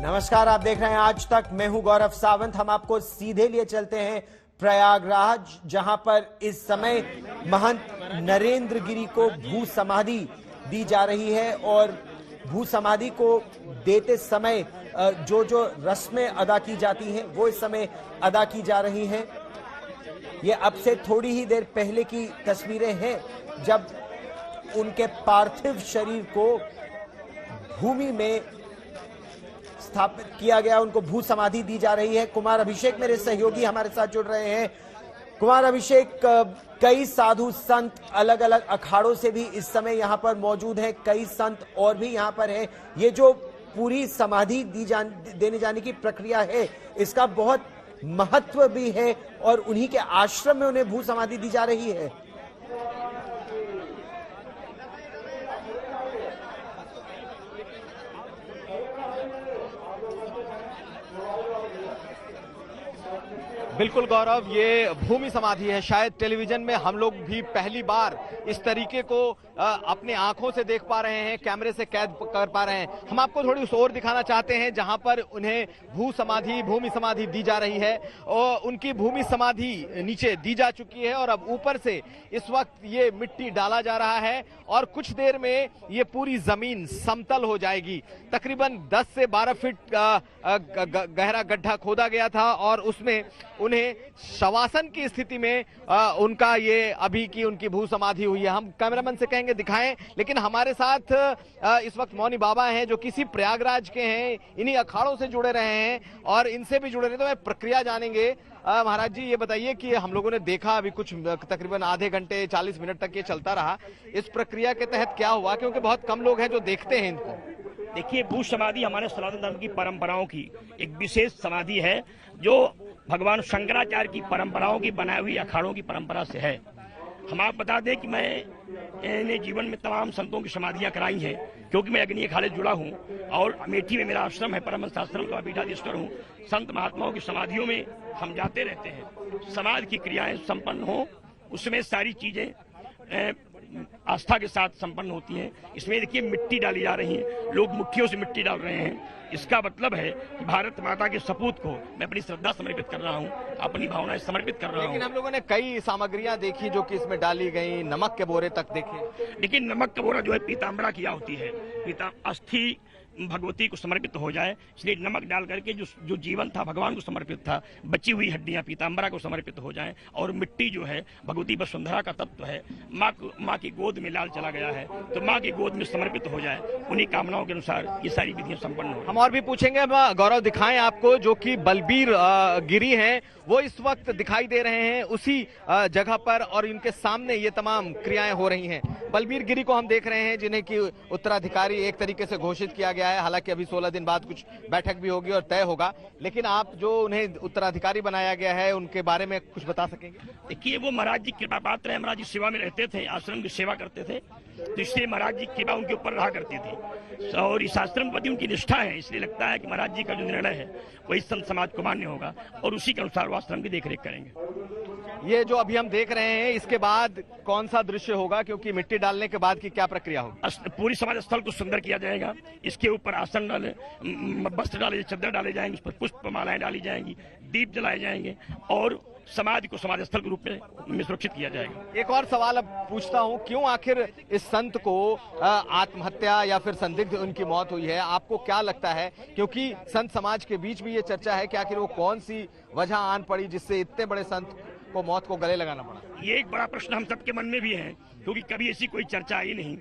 नमस्कार, आप देख रहे हैं आज तक। मैं हूं गौरव सावंत। हम आपको सीधे लिए चलते हैं प्रयागराज, जहां पर इस समय महंत नरेंद्र गिरी को भू समाधि दी जा रही है और भू समाधि को देते समय जो जो रस्में अदा की जाती हैं वो इस समय अदा की जा रही हैं। ये अब से थोड़ी ही देर पहले की तस्वीरें हैं जब उनके पार्थिव शरीर को भूमि में स्थापित किया गया, उनको भू समाधि दी जा रही है। कुमार अभिषेक मेरे सहयोगी हमारे साथ जुड़ रहे हैं। कुमार अभिषेक, कई साधु संत अलग अलग अखाड़ों से भी इस समय यहां पर मौजूद हैं, कई संत और भी यहां पर हैं। ये जो पूरी समाधि देने जाने की प्रक्रिया है, इसका बहुत महत्व भी है और उन्हीं के आश्रम में उन्हें भू समाधि दी जा रही है। बिल्कुल गौरव, ये भूमि समाधि है। शायद टेलीविजन में हम लोग भी पहली बार इस तरीके को अपने आंखों से देख पा रहे हैं, कैमरे से कैद कर पा रहे हैं। हम आपको थोड़ी उस ओर दिखाना चाहते हैं जहां पर उन्हें भूमि समाधि दी जा रही है और उनकी भूमि समाधि नीचे दी जा चुकी है और अब ऊपर से इस वक्त ये मिट्टी डाला जा रहा है और कुछ देर में ये पूरी जमीन समतल हो जाएगी। तकरीबन 10 से 12 फीट गहरा गड्ढा खोदा गया था और उसमें उन्हें शवासन की स्थिति में उनका ये अभी की उनकी भू समाधि हुई है। हम कैमरामैन से कहेंगे दिखाएं, लेकिन हमारे साथ इस वक्त मौनी बाबा हैं जो किसी प्रयागराज के हैं, इन्हीं अखाड़ों से जुड़े रहे हैं और इनसे भी जुड़े रहे, तो मैं प्रक्रिया जानेंगे। महाराज जी, ये बताइए कि हम लोगों ने देखा अभी कुछ तकरीबन आधे घंटे 40 मिनट तक ये चलता रहा, इस प्रक्रिया के तहत क्या हुआ, क्योंकि बहुत कम लोग हैं जो देखते हैं इनको। देखिए, भू समाधि हमारे सनातन धर्म की परंपराओं की एक विशेष समाधि है जो भगवान शंकराचार्य की परंपराओं की बनाई हुई अखाड़ों की परंपरा से है। हम आप बता दें कि मैंने जीवन में तमाम संतों की समाधियां कराई हैं, क्योंकि मैं अग्नि अखाड़े जुड़ा हूं और अमेठी में मेरा आश्रम है, परमहंस आश्रम का पीठाधीश्वर हूं। संत महात्माओं की समाधियों में हम जाते रहते हैं। समाज की क्रियाएं संपन्न हो, उसमें सारी चीजें आस्था के साथ संपन्न होती हैं। इसमें देखिए मिट्टी डाली जा रही है, लोग मुट्ठियों से मिट्टी डाल रहे हैं। इसका मतलब है कि भारत माता के सपूत को मैं अपनी श्रद्धा समर्पित कर रहा हूं, अपनी भावनाएं समर्पित कर रहा हूं। लेकिन हम लोगों ने कई सामग्रियां देखी जो कि इसमें डाली गई, नमक के बोरे तक देखे। लेकिन नमक का बोरा जो है पीताम्बरा किया होती है, अस्थि भगवती को समर्पित हो जाए, इसलिए नमक डाल करके जो जीवन था भगवान को समर्पित था, बची हुई हड्डियां पीताम्बरा को समर्पित हो जाएं और मिट्टी जो है भगवती वसुंधरा का तत्व है, माँ की गोद में लाल चला गया है तो माँ की गोद में समर्पित हो जाए। उन्हीं कामनाओं के अनुसार ये सारी विधियां संपन्न हो। हम और भी पूछेंगे। गौरव, दिखाएं आपको जो कि बलबीर गिरी हैं, वो इस वक्त दिखाई दे रहे हैं उसी जगह पर और इनके सामने ये तमाम क्रियाएं हो रही हैं। बलबीर गिरी को हम देख रहे हैं जिन्हें कि उत्तराधिकारी एक तरीके से घोषित किया गया है। हालांकि अभी 16 दिन बाद कुछ बैठक भी होगी और तय होगा, लेकिन आप जो उन्हें उत्तराधिकारी बनाया गया है उनके बारे में कुछ बता सकेंगे? देखिए, वो महाराज जी कृपा पात्र है, महाराज जी सेवा में रहते थे, आश्रम की सेवा करते थे, तो इसलिए महाराज जी कृपा उनके ऊपर रहा करती थी और इस आश्रम प्रति उनकी निष्ठा है। इसलिए लगता है कि महाराज जी का जो निर्णय है वही संत समाज को मान्य होगा और उसी के अनुसार वो आश्रम की देखरेख करेंगे। ये जो अभी हम देख रहे हैं, इसके बाद कौन सा दृश्य होगा, क्योंकि मिट्टी डालने के बाद की क्या प्रक्रिया होगी? पूरी समाज स्थल को सुंदर किया जाएगा। इसके ऊपर आसन डाले, वस्त्र डाले, चादर डाले जाएंगे, उस पर पुष्प मालाएं डाली जाएंगी, दीप जलाए जाएंगे और समाज को समाज स्थल के रूप में सुरक्षित किया जाएगा। एक और सवाल अब पूछता हूं, क्यों आखिर इस संत को आत्महत्या या फिर संदिग्ध उनकी मौत हुई है? आपको क्या लगता है? क्योंकि संत समाज के बीच भी ये चर्चा है कि आखिर वो कौन सी वजह आन पड़ी जिससे इतने बड़े संत को मौत को गले लगाना पड़ा? ये एक बड़ा प्रश्न हम सबके मन में भी है, क्योंकि कभी ऐसी कोई चर्चा आई नहीं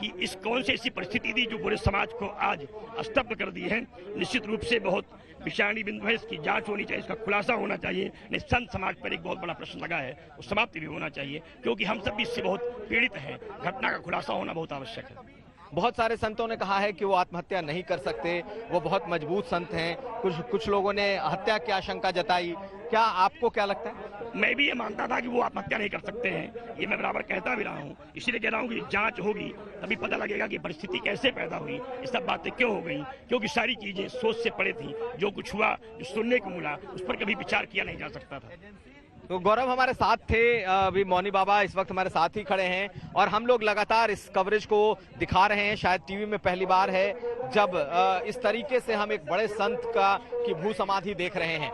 कि इस कौन से ऐसी परिस्थिति थी जो पूरे समाज को आज स्तब्ध कर दी है। निश्चित रूप से बहुत विषाणी बिंदु है, इसकी जांच होनी चाहिए, इसका खुलासा होना चाहिए। संत समाज पर एक बहुत बड़ा प्रश्न लगा है, वो समाप्ति भी होना चाहिए, क्योंकि हम सब इससे बहुत पीड़ित हैं। घटना का खुलासा होना बहुत आवश्यक है। बहुत सारे संतों ने कहा है कि वो आत्महत्या नहीं कर सकते, वो बहुत मजबूत संत हैं। कुछ लोगों ने हत्या की आशंका जताई। क्या आपको क्या लगता है? मैं भी ये मानता था कि वो आत्महत्या नहीं कर सकते हैं, ये मैं बराबर कहता भी रहा हूँ। इसीलिए कह रहा हूँ कि जांच होगी तभी पता लगेगा कि परिस्थिति कैसे पैदा हुई, ये सब बातें क्यों हो गई, क्योंकि सारी चीजें सोच से परे थी। जो कुछ हुआ, जो सुनने को मिला, उस पर कभी विचार किया नहीं जा सकता था। तो गौरव हमारे साथ थे, अभी मौनी बाबा इस वक्त हमारे साथ ही खड़े हैं और हम लोग लगातार इस कवरेज को दिखा रहे हैं। शायद टीवी में पहली बार है जब इस तरीके से हम एक बड़े संत की भू समाधि देख रहे हैं।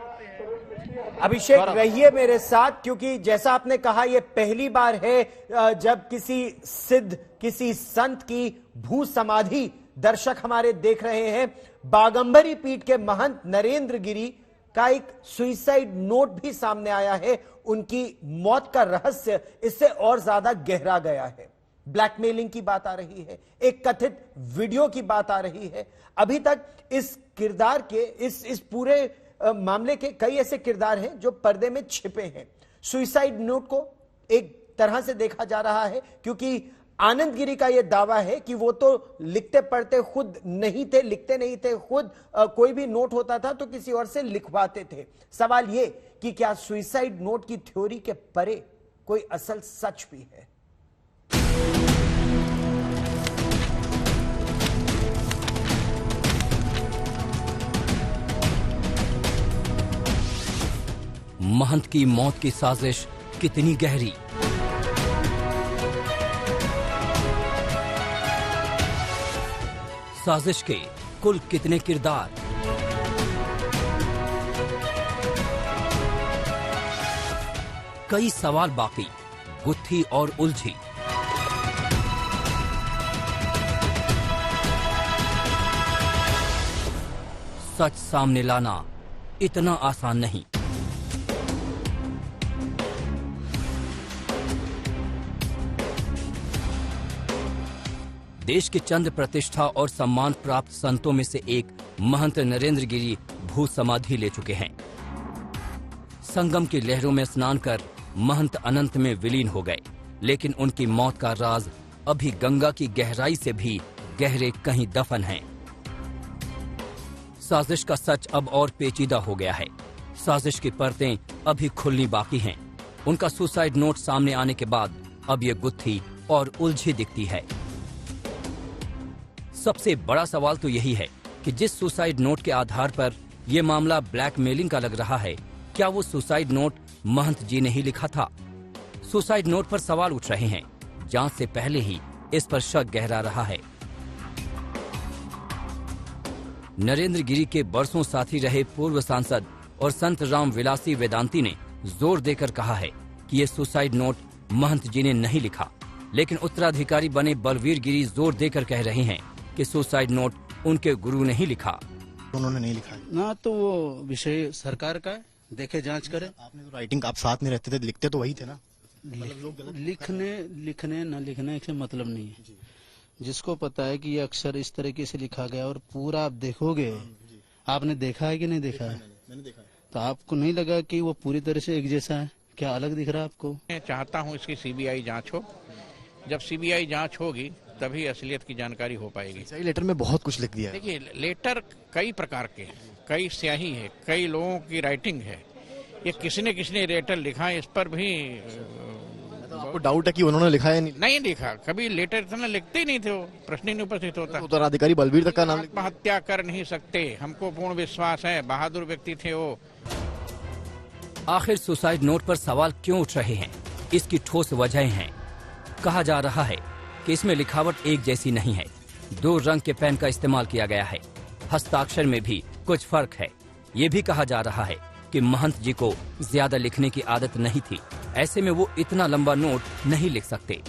अभिषेक रहिए मेरे साथ, क्योंकि जैसा आपने कहा ये पहली बार है जब किसी सिद्ध, किसी संत की भू समाधि दर्शक हमारे देख रहे हैं। बागंबरी पीठ के महंत नरेंद्र गिरी का एक सुइसाइड नोट भी सामने आया है। उनकी मौत का रहस्य इससे और ज्यादा गहरा गया है। ब्लैकमेलिंग की बात आ रही है, एक कथित वीडियो की बात आ रही है। अभी तक इस किरदार के इस पूरे मामले के कई ऐसे किरदार हैं जो पर्दे में छिपे हैं। सुइसाइड नोट को एक तरह से देखा जा रहा है क्योंकि आनंद गिरी का यह दावा है कि वो तो लिखते पढ़ते खुद नहीं थे, लिखते नहीं थे खुद, कोई भी नोट होता था तो किसी और से लिखवाते थे। सवाल ये कि क्या सुइसाइड नोट की थ्योरी के परे कोई असल सच भी है? महंत की मौत की साजिश कितनी गहरी? साजिश के कुल कितने किरदार? कई सवाल बाकी, गुत्थी और उलझी। सच सामने लाना इतना आसान नहीं। देश के चंद प्रतिष्ठा और सम्मान प्राप्त संतों में से एक महंत नरेंद्र गिरी भू समाधि ले चुके हैं। संगम की लहरों में स्नान कर महंत अनंत में विलीन हो गए, लेकिन उनकी मौत का राज अभी गंगा की गहराई से भी गहरे कहीं दफन है। साजिश का सच अब और पेचीदा हो गया है। साजिश की परतें अभी खुलनी बाकी हैं। उनका सुसाइड नोट सामने आने के बाद अब ये गुत्थी और उलझी दिखती है। सबसे बड़ा सवाल तो यही है कि जिस सुसाइड नोट के आधार पर यह मामला ब्लैकमेलिंग का लग रहा है, क्या वो सुसाइड नोट महंत जी ने ही लिखा था? सुसाइड नोट पर सवाल उठ रहे हैं। जांच से पहले ही इस पर शक गहरा रहा है। नरेंद्र गिरी के बरसों साथी रहे पूर्व सांसद और संत राम विलासी वेदांती ने जोर देकर कहा है कि ये सुसाइड नोट महंत जी ने नहीं लिखा, लेकिन उत्तराधिकारी बने बलवीर गिरी जोर देकर कह रहे हैं कि सुसाइड नोट उनके गुरु ने ही लिखा। उन्होंने नहीं लिखा ना, तो वो विषय सरकार का है, देखे जांच करे। आपने तो राइटिंग, आप साथ में रहते थे, लिखते तो वही थे ना। लिखने न लिखने से मतलब नहीं है। जिसको पता है कि ये अक्षर इस तरीके से लिखा गया और पूरा आप देखोगे, आपने देखा है कि नहीं देखा है? मैंने देखा है। तो आपको नहीं लगा कि वो पूरी तरह से एक जैसा है? क्या अलग दिख रहा है आपको? मैं चाहता हूं इसकी सीबीआई जांच हो। जब सीबीआई जांच होगी तभी असलियत की जानकारी हो पाएगी। सही, लेटर में बहुत कुछ लिख दिया है। देखिए, लेटर कई प्रकार के हैं, कई स्याही है, कई लोगों की राइटिंग है। ये किसने लेटर लिखा है, इस पर भी तो आपको डाउट है कि उन्होंने लिखा है? नहीं लिखा। कभी लेटर इतना लिखते ही नहीं थे, वो प्रश्न ही नहीं उपस्थित होता। उत्तराधिकारी बलबीर तक का नाम आत्महत्या कर नहीं सकते, हमको पूर्ण विश्वास है, बहादुर व्यक्ति थे वो। आखिर सुसाइड नोट पर सवाल क्यों उठ रहे हैं? इसकी ठोस वजहें हैं। कहा जा रहा है कि इसमें लिखावट एक जैसी नहीं है। 2 रंग के पेन का इस्तेमाल किया गया है। हस्ताक्षर में भी कुछ फर्क है। ये भी कहा जा रहा है कि महंत जी को ज्यादा लिखने की आदत नहीं थी, ऐसे में वो इतना लंबा नोट नहीं लिख सकते।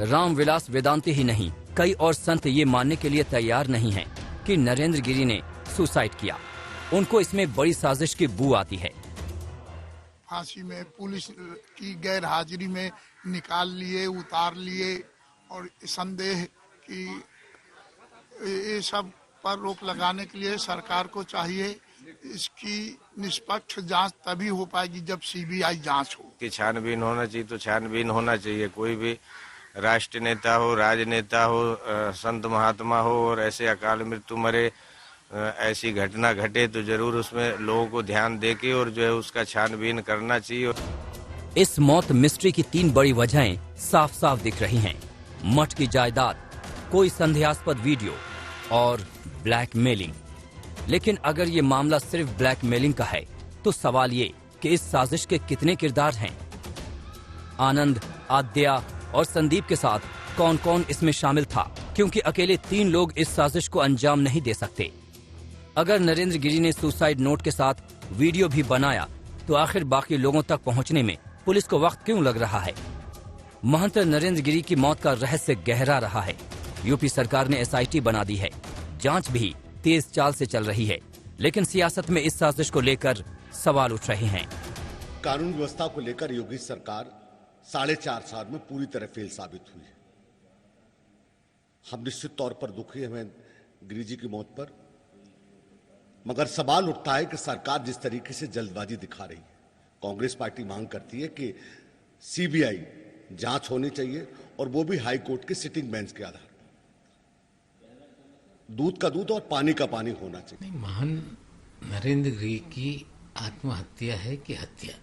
रामविलास वेदांती ही नहीं, कई और संत ये मानने के लिए तैयार नहीं हैं कि नरेंद्र गिरी ने सुसाइड किया। उनको इसमें बड़ी साजिश की बू आती है। फांसी में पुलिस की गैर हाजिरी में निकाल लिए, उतार लिए, और संदेह कि ये सब पर रोक लगाने के लिए सरकार को चाहिए इसकी निष्पक्ष जांच तभी हो पाएगी जब सीबीआई जांच हो। कि छानबीन होना चाहिए तो छानबीन होना चाहिए। कोई भी राष्ट्र नेता हो, राजनेता हो, संत महात्मा हो और ऐसे अकाल मृत्यु मरे, ऐसी घटना घटे तो जरूर उसमें लोगों को ध्यान देके और जो है उसका छानबीन करना चाहिए। इस मौत मिस्ट्री की 3 बड़ी वजहें साफ साफ दिख रही हैं। मठ की जायदाद, कोई संदेहास्पद वीडियो और ब्लैकमेलिंग। लेकिन अगर ये मामला सिर्फ ब्लैकमेलिंग का है तो सवाल ये कि इस साजिश के कितने किरदार हैं। आनंद, आद्या और संदीप के साथ कौन कौन इसमें शामिल था, क्योंकि अकेले 3 लोग इस साजिश को अंजाम नहीं दे सकते। अगर नरेंद्र गिरी ने सुसाइड नोट के साथ वीडियो भी बनाया तो आखिर बाकी लोगों तक पहुंचने में पुलिस को वक्त क्यों लग रहा है? महंत नरेंद्र गिरी की मौत का रहस्य गहरा रहा है। यूपी सरकार ने SIT बना दी है, जांच भी तेज चाल से चल रही है, लेकिन सियासत में इस साजिश को लेकर सवाल उठ रहे हैं। कानून व्यवस्था को लेकर योगी सरकार 4.5 साल में पूरी तरह फेल साबित हुई है। हम निश्चित तौर पर दुखी हैं गिरी जी की मौत पर, मगर सवाल उठता है कि सरकार जिस तरीके से जल्दबाजी दिखा रही है। कांग्रेस पार्टी मांग करती है कि CBI जांच होनी चाहिए और वो भी हाई कोर्ट के सिटिंग बेंच के आधार पर। दूध का दूध और पानी का पानी होना चाहिए। महान नरेंद्र गिरी की आत्महत्या है कि हत्या,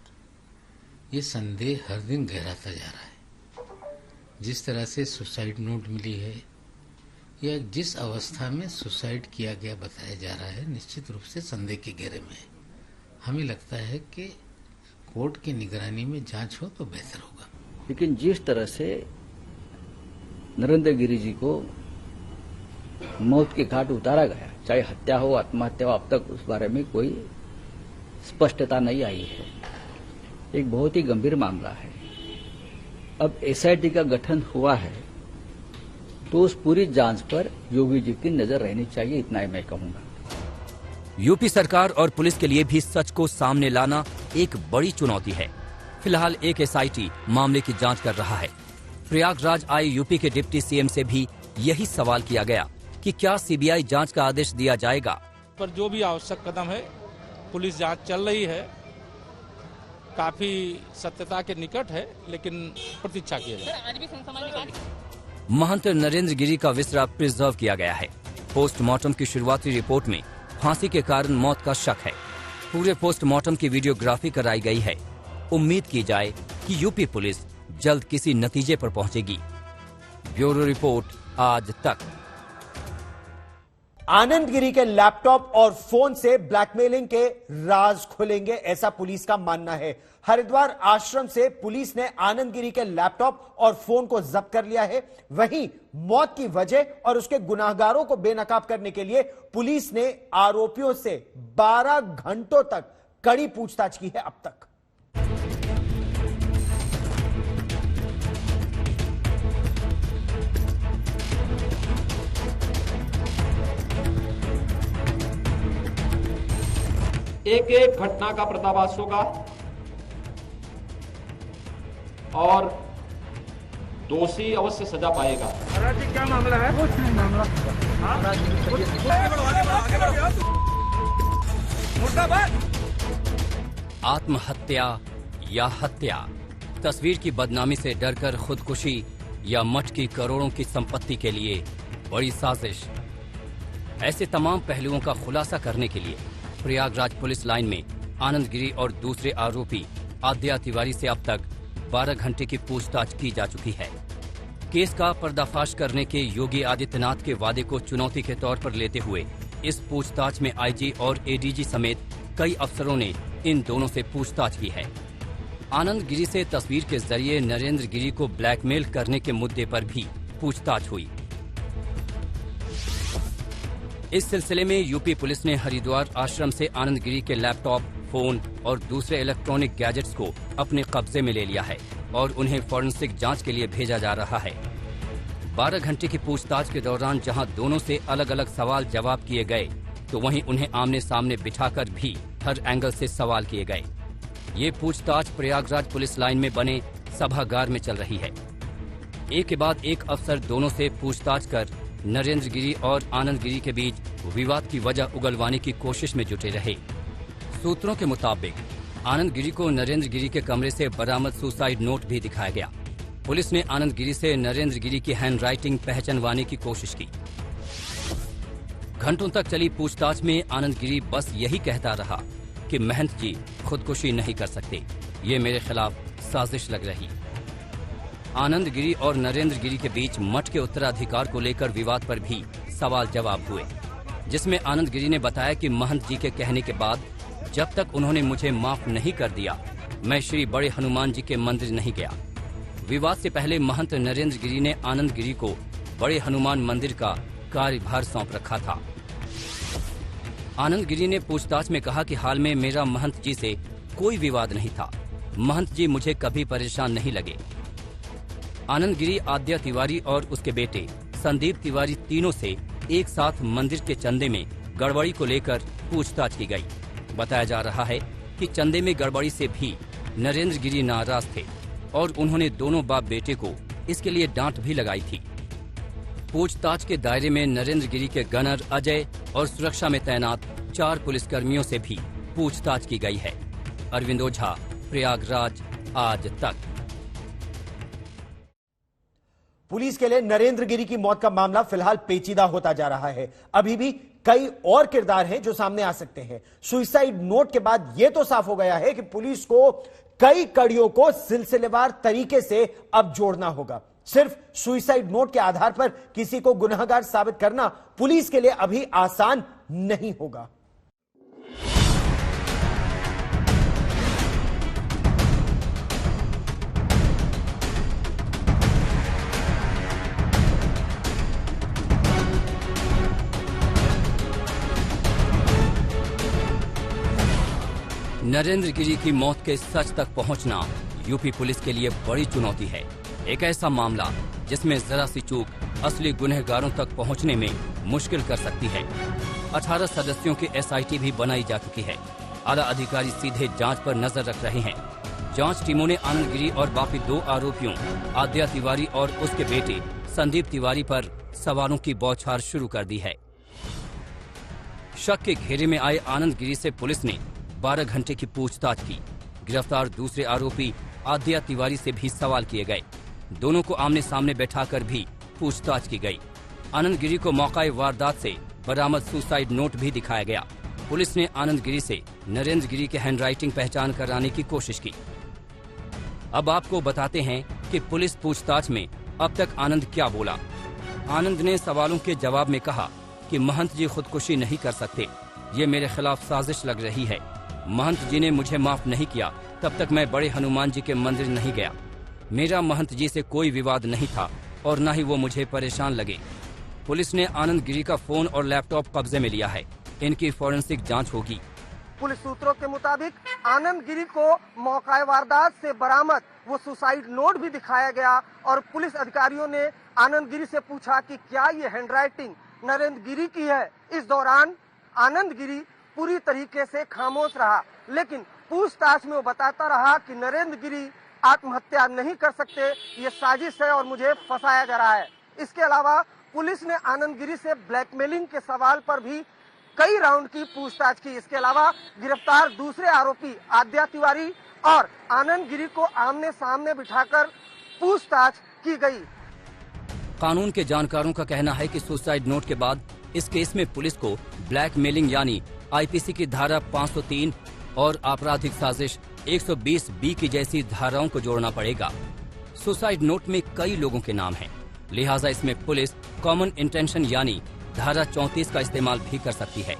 ये संदेह हर दिन गहराता जा रहा है। जिस तरह से सुसाइड नोट मिली है या जिस अवस्था में सुसाइड किया गया बताया जा रहा है, निश्चित रूप से संदेह के घेरे में है। हमें लगता है कि कोर्ट की निगरानी में जांच हो तो बेहतर होगा। लेकिन जिस तरह से नरेंद्र गिरी जी को मौत के घाट उतारा गया, चाहे हत्या हो आत्महत्या हो, अब तक उस बारे में कोई स्पष्टता नहीं आई है। एक बहुत ही गंभीर मामला है। अब SIT का गठन हुआ है तो उस पूरी जांच पर योगी जी की नजर रहनी चाहिए, इतना ही मैं कहूंगा। यूपी सरकार और पुलिस के लिए भी सच को सामने लाना एक बड़ी चुनौती है। फिलहाल एक SIT मामले की जांच कर रहा है। प्रयागराज आए यूपी के डिप्टी CM से भी यही सवाल किया गया कि क्या CBI जांच का आदेश दिया जाएगा। पर जो भी आवश्यक कदम है, पुलिस जांच चल रही है, काफी सत्यता के निकट है, लेकिन प्रतीक्षा किया जाए। महंत नरेंद्र गिरी का विसरा प्रिजर्व किया गया है। पोस्टमार्टम की शुरुआती रिपोर्ट में फांसी के कारण मौत का शक है। पूरे पोस्टमार्टम की वीडियोग्राफी कराई गई है। उम्मीद की जाए कि यूपी पुलिस जल्द किसी नतीजे पर पहुंचेगी। ब्यूरो रिपोर्ट, आज तक। आनंद गिरी के लैपटॉप और फोन से ब्लैकमेलिंग के राज खुलेंगे, ऐसा पुलिस का मानना है। हरिद्वार आश्रम से पुलिस ने आनंद गिरी के लैपटॉप और फोन को जब्त कर लिया है। वहीं मौत की वजह और उसके गुनाहगारों को बेनकाब करने के लिए पुलिस ने आरोपियों से 12 घंटों तक कड़ी पूछताछ की है अब तक। एक एक घटना का पर्दाफाश होगा और दोषी अवश्य सजा पाएगा। क्या मामला है? कुछ नहीं मामला। आत्महत्या या हत्या, तस्वीर की बदनामी से डरकर खुदकुशी या मठ की करोड़ों की संपत्ति के लिए बड़ी साजिश। ऐसे तमाम पहलुओं का खुलासा करने के लिए प्रयागराज पुलिस लाइन में आनंद गिरी और दूसरे आरोपी आद्या तिवारी से अब तक 12 घंटे की पूछताछ की जा चुकी है। केस का पर्दाफाश करने के योगी आदित्यनाथ के वादे को चुनौती के तौर पर लेते हुए इस पूछताछ में IG और ADG समेत कई अफसरों ने इन दोनों से पूछताछ की है। आनंद गिरी से तस्वीर के जरिए नरेंद्र गिरी को ब्लैकमेल करने के मुद्दे पर भी पूछताछ हुई। इस सिलसिले में यूपी पुलिस ने हरिद्वार आश्रम से आनंद गिरी के लैपटॉप, फोन और दूसरे इलेक्ट्रॉनिक गैजेट्स को अपने कब्जे में ले लिया है और उन्हें फॉरेंसिक जांच के लिए भेजा जा रहा है। 12 घंटे की पूछताछ के दौरान जहां दोनों से अलग अलग सवाल जवाब किए गए, तो वहीं उन्हें आमने सामने बिठाकर भी हर एंगल से सवाल किए गए। ये पूछताछ प्रयागराज पुलिस लाइन में बने सभागार में चल रही है। एक के बाद एक अफसर दोनों से पूछताछ कर नरेंद्र गिरी और आनंद गिरी के बीच विवाद की वजह उगलवाने की कोशिश में जुटे रहे। सूत्रों के मुताबिक आनंद गिरी को नरेंद्र गिरी के कमरे से बरामद सुसाइड नोट भी दिखाया गया। पुलिस ने आनंद गिरी से नरेंद्र गिरी की हैंडराइटिंग पहचानवाने की कोशिश की। घंटों तक चली पूछताछ में आनंद गिरी बस यही कहता रहा कि महंत जी खुदकुशी नहीं कर सकते, ये मेरे खिलाफ साजिश लग रही। आनंद गिरी और नरेंद्र गिरी के बीच मठ के उत्तराधिकार को लेकर विवाद पर भी सवाल जवाब हुए, जिसमें आनंद गिरी ने बताया कि महंत जी के कहने के बाद जब तक उन्होंने मुझे माफ नहीं कर दिया, मैं श्री बड़े हनुमान जी के मंदिर नहीं गया। विवाद से पहले महंत नरेंद्र गिरी ने आनंद गिरी को बड़े हनुमान मंदिर का कार्यभार सौंप रखा था। आनंद गिरी ने पूछताछ में कहा कि हाल में मेरा महंत जी से कोई विवाद नहीं था। महंत जी मुझे कभी परेशान नहीं लगे। आनंद गिरी, आद्या तिवारी और उसके बेटे संदीप तिवारी तीनों से एक साथ मंदिर के चंदे में गड़बड़ी को लेकर पूछताछ की गई। बताया जा रहा है कि चंदे में गड़बड़ी से भी नरेंद्र गिरी नाराज थे और उन्होंने दोनों बाप बेटे को इसके लिए डांट भी लगाई थी। पूछताछ के दायरे में नरेंद्र गिरी के गनर अजय और सुरक्षा में तैनात 4 पुलिसकर्मियों से भी पूछताछ की गई है। अरविंद ओझा, प्रयागराज, आज तक। पुलिस के लिए नरेंद्र गिरी की मौत का मामला फिलहाल पेचीदा होता जा रहा है। अभी भी कई और किरदार हैं जो सामने आ सकते हैं। सुसाइड नोट के बाद यह तो साफ हो गया है कि पुलिस को कई कड़ियों को सिलसिलेवार तरीके से अब जोड़ना होगा। सिर्फ सुसाइड नोट के आधार पर किसी को गुनहगार साबित करना पुलिस के लिए अभी आसान नहीं होगा। नरेंद्र गिरी की मौत के सच तक पहुंचना यूपी पुलिस के लिए बड़ी चुनौती है। एक ऐसा मामला जिसमें जरा सी चूक असली गुनहगारों तक पहुंचने में मुश्किल कर सकती है। 18 सदस्यों की एसआईटी भी बनाई जा चुकी है। आला अधिकारी सीधे जांच पर नजर रख रहे हैं। जांच टीमों ने आनंद गिरी और बाकी 2 आरोपियों आद्या तिवारी और उसके बेटे संदीप तिवारी पर सवालों की बौछार शुरू कर दी है। शक के घेरे में आए आनंद गिरी से पुलिस ने 12 घंटे की पूछताछ की। गिरफ्तार दूसरे आरोपी आद्या तिवारी से भी सवाल किए गए। दोनों को आमने सामने बैठाकर भी पूछताछ की गई। आनंद गिरी को मौकाए वारदात से बरामद सुसाइड नोट भी दिखाया गया। पुलिस ने आनंद गिरी से नरेंद्र गिरी के हैंडराइटिंग पहचान कराने की कोशिश की। अब आपको बताते हैं कि पुलिस पूछताछ में अब तक आनंद क्या बोला। आनंद ने सवालों के जवाब में कहा कि महंत जी खुदकुशी नहीं कर सकते, ये मेरे खिलाफ साजिश लग रही है। महंत जी ने मुझे माफ नहीं किया, तब तक मैं बड़े हनुमान जी के मंदिर नहीं गया। मेरा महंत जी से कोई विवाद नहीं था और न ही वो मुझे परेशान लगे। पुलिस ने आनंद गिरी का फोन और लैपटॉप कब्जे में लिया है। इनकी फॉरेंसिक जांच होगी। पुलिस सूत्रों के मुताबिक आनंद गिरी को मौका वारदात से बरामद वो सुसाइड नोट भी दिखाया गया और पुलिस अधिकारियों ने आनंद गिरी से पूछा कि क्या ये हैंडराइटिंग नरेंद्र गिरी की है। इस दौरान आनंद गिरी पूरी तरीके से खामोश रहा, लेकिन पूछताछ में वो बताता रहा कि नरेंद्र गिरी आत्महत्या नहीं कर सकते, ये साजिश है और मुझे फंसाया जा रहा है। इसके अलावा पुलिस ने आनंद गिरी से ब्लैकमेलिंग के सवाल पर भी कई राउंड की पूछताछ की। इसके अलावा गिरफ्तार दूसरे आरोपी आद्या तिवारी और आनंद गिरी को आमने सामने बिठाकर पूछताछ की गई। कानून के जानकारों का कहना है कि सुसाइड नोट के बाद इस केस में पुलिस को ब्लैकमेलिंग यानी आईपीसी की धारा 503 और आपराधिक साजिश 120B की जैसी धाराओं को जोड़ना पड़ेगा। सुसाइड नोट में कई लोगों के नाम हैं, लिहाजा इसमें पुलिस कॉमन इंटेंशन यानी धारा 34 का इस्तेमाल भी कर सकती है,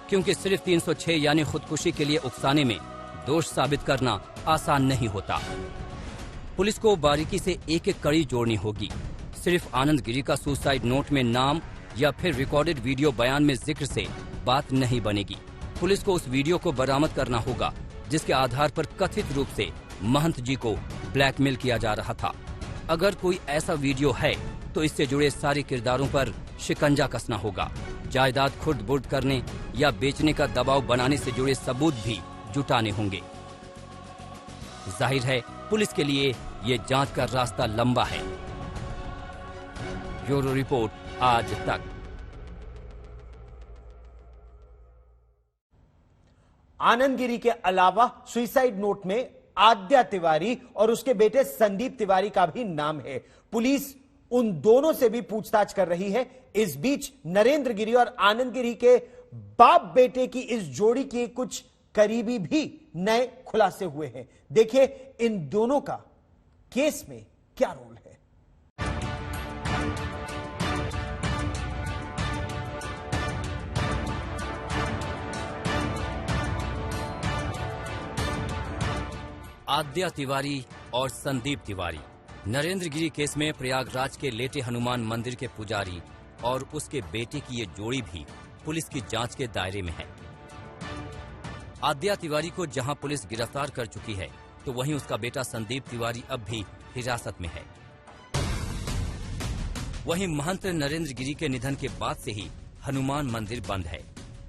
क्योंकि सिर्फ 306 यानी खुदकुशी के लिए उकसाने में दोष साबित करना आसान नहीं होता। पुलिस को बारीकी से एक एक कड़ी जोड़नी होगी। सिर्फ आनंद गिरी का सुसाइड नोट में नाम या फिर रिकॉर्डेड वीडियो बयान में जिक्र से बात नहीं बनेगी। पुलिस को उस वीडियो को बरामद करना होगा जिसके आधार पर कथित रूप से महंत जी को ब्लैकमेल किया जा रहा था। अगर कोई ऐसा वीडियो है तो इससे जुड़े सारे किरदारों पर शिकंजा कसना होगा। जायदाद खुर्द बुर्द करने या बेचने का दबाव बनाने से जुड़े सबूत भी जुटाने होंगे। जाहिर है पुलिस के लिए ये जांच का रास्ता लंबा है। ब्यूरो रिपोर्ट, आज तक। आनंद गिरी के अलावा सुसाइड नोट में आद्या तिवारी और उसके बेटे संदीप तिवारी का भी नाम है। पुलिस उन दोनों से भी पूछताछ कर रही है। इस बीच नरेंद्र गिरी और आनंद गिरी के बाप बेटे की इस जोड़ी के कुछ करीबी भी नए खुलासे हुए हैं। देखिए इन दोनों का केस में क्या रोल है। आद्या तिवारी और संदीप तिवारी। नरेंद्र गिरी केस में प्रयागराज के लेटे हनुमान मंदिर के पुजारी और उसके बेटे की ये जोड़ी भी पुलिस की जांच के दायरे में है। आद्या तिवारी को जहां पुलिस गिरफ्तार कर चुकी है, तो वहीं उसका बेटा संदीप तिवारी अब भी हिरासत में है। वहीं महंत नरेंद्र गिरी के निधन के बाद से ही हनुमान मंदिर बंद है।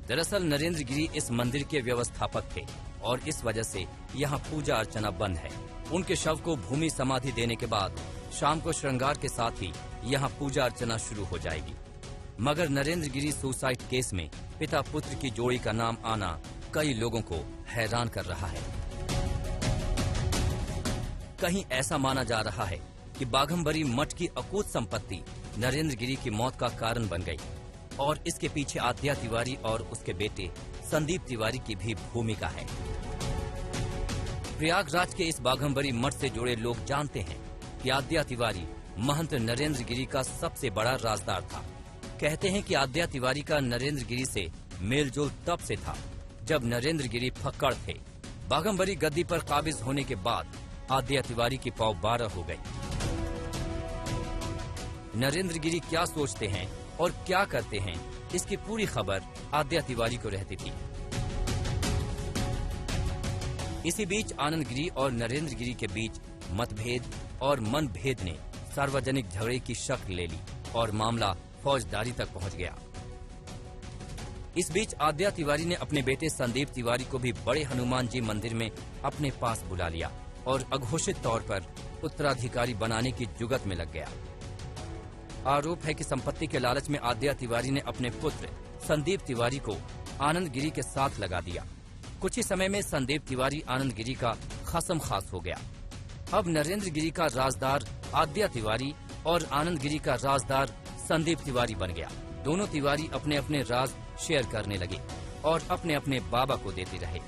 दरअसल नरेंद्र गिरी इस मंदिर के व्यवस्थापक थे और इस वजह से यहाँ पूजा अर्चना बंद है। उनके शव को भूमि समाधि देने के बाद शाम को श्रृंगार के साथ ही यहाँ पूजा अर्चना शुरू हो जाएगी। मगर नरेंद्र गिरी सुसाइड केस में पिता पुत्र की जोड़ी का नाम आना कई लोगों को हैरान कर रहा है। कहीं ऐसा माना जा रहा है कि बाघंबरी मठ की अकूत संपत्ति नरेंद्र गिरी की मौत का कारण बन गई और इसके पीछे आद्या तिवारी और उसके बेटे संदीप तिवारी की भी भूमिका है। प्रयागराज के इस बाघंबरी मठ से जुड़े लोग जानते हैं कि आद्या तिवारी महंत नरेंद्र गिरी का सबसे बड़ा राजदार था। कहते हैं कि आद्या तिवारी का नरेंद्र गिरी से मेलजोल तब से था जब नरेंद्र गिरी फक्कड़ थे। बाघंबरी गद्दी पर काबिज होने के बाद आद्या तिवारी की पौ 12 हो गई। नरेंद्र गिरी क्या सोचते हैं और क्या करते हैं, इसकी पूरी खबर आद्या तिवारी को रहती थी। इसी बीच आनंद गिरी और नरेंद्र गिरी के बीच मतभेद और मनभेद ने सार्वजनिक झगड़े की शक्ल ले ली और मामला फौजदारी तक पहुंच गया। इस बीच आद्या तिवारी ने अपने बेटे संदीप तिवारी को भी बड़े हनुमान जी मंदिर में अपने पास बुला लिया और अघोषित तौर पर उत्तराधिकारी बनाने की जुगत में लग गया। आरोप है कि संपत्ति के लालच में आद्या तिवारी ने अपने पुत्र संदीप तिवारी को आनंद गिरी के साथ लगा दिया। कुछ ही समय में संदीप तिवारी आनंद गिरी का खसम खास हो गया। अब नरेंद्र गिरी का राजदार आद्या तिवारी और आनंद गिरी का राजदार संदीप तिवारी बन गया। दोनों तिवारी अपने अपने राज शेयर करने लगे और अपने अपने बाबा को देते रहे।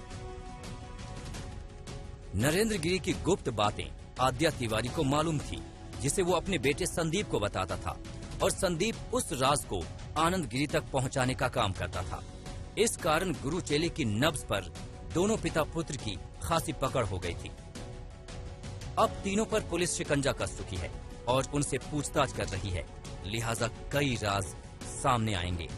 नरेंद्र गिरी की गुप्त बातें आद्या तिवारी को मालूम थी, जिसे वो अपने बेटे संदीप को बताता था और संदीप उस राज को आनंद गिरी तक पहुंचाने का काम करता था। इस कारण गुरु चेले की नब्ज पर दोनों पिता पुत्र की खासी पकड़ हो गई थी। अब तीनों पर पुलिस शिकंजा कस चुकी है और उनसे पूछताछ कर रही है, लिहाजा कई राज सामने आएंगे।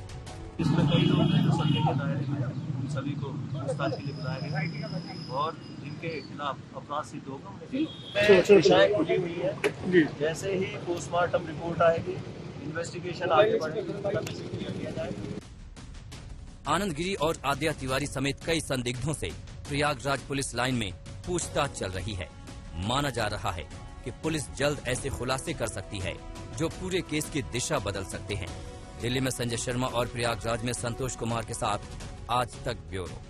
इसमें कई लोग हैं जो संदेह के दायरे में हैं, उन सभी को पूछताछ के लिए बुलाया गया है और जिनके खिलाफ अपराध सिद्ध होगा उन्हें शिकायत खुली हुई है। जैसे ही पोस्टमार्टम रिपोर्ट आएगी, इन्वेस्टिगेशन आगे बढ़ेगी, पता किया जाएगा। आनंद गिरी और आद्या तिवारी समेत कई संदिग्धों से प्रयागराज पुलिस लाइन में पूछताछ चल रही है। माना जा रहा है कि पुलिस जल्द ऐसे खुलासे कर सकती है जो पूरे केस की दिशा बदल सकते हैं। दिल्ली में संजय शर्मा और प्रयागराज में संतोष कुमार के साथ आज तक ब्यूरो।